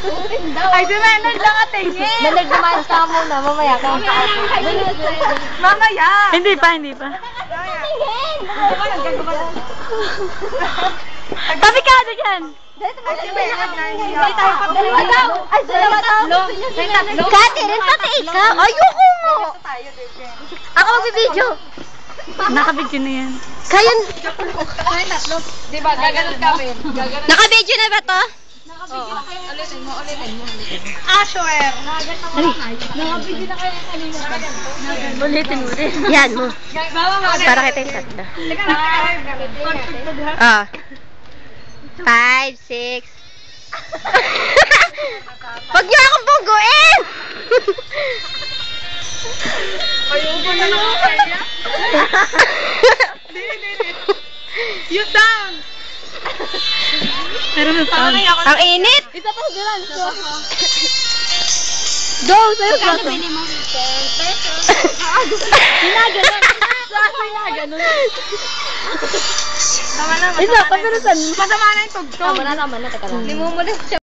Ay, si Menard lang atingin. Menard, dumayos ka muna. Mamaya ka. Mamaya. Hindi pa. Tapikado dyan. Catherine, pati ikaw. Ayoko mo. Ako magbibideo. Nakabidyo na yan. Kaya... Diba, gaganon kami. Nakabideo na ba to? Ulitin mo. Asher. Ulitin mo rin. Yan mo. Para kita yung tatlo. Ah. 5, 6. Huwag niyo akong buguin! Ayoko na lang kaya. You sound. Pero may pang. Ang init! Isa pa hugilan. Go! Sa'yo ka. Ginaganon. Tama na. Isa pa, pero saan? Masama na yung tugtog. Tama na. Teka lang. Limumulis siya.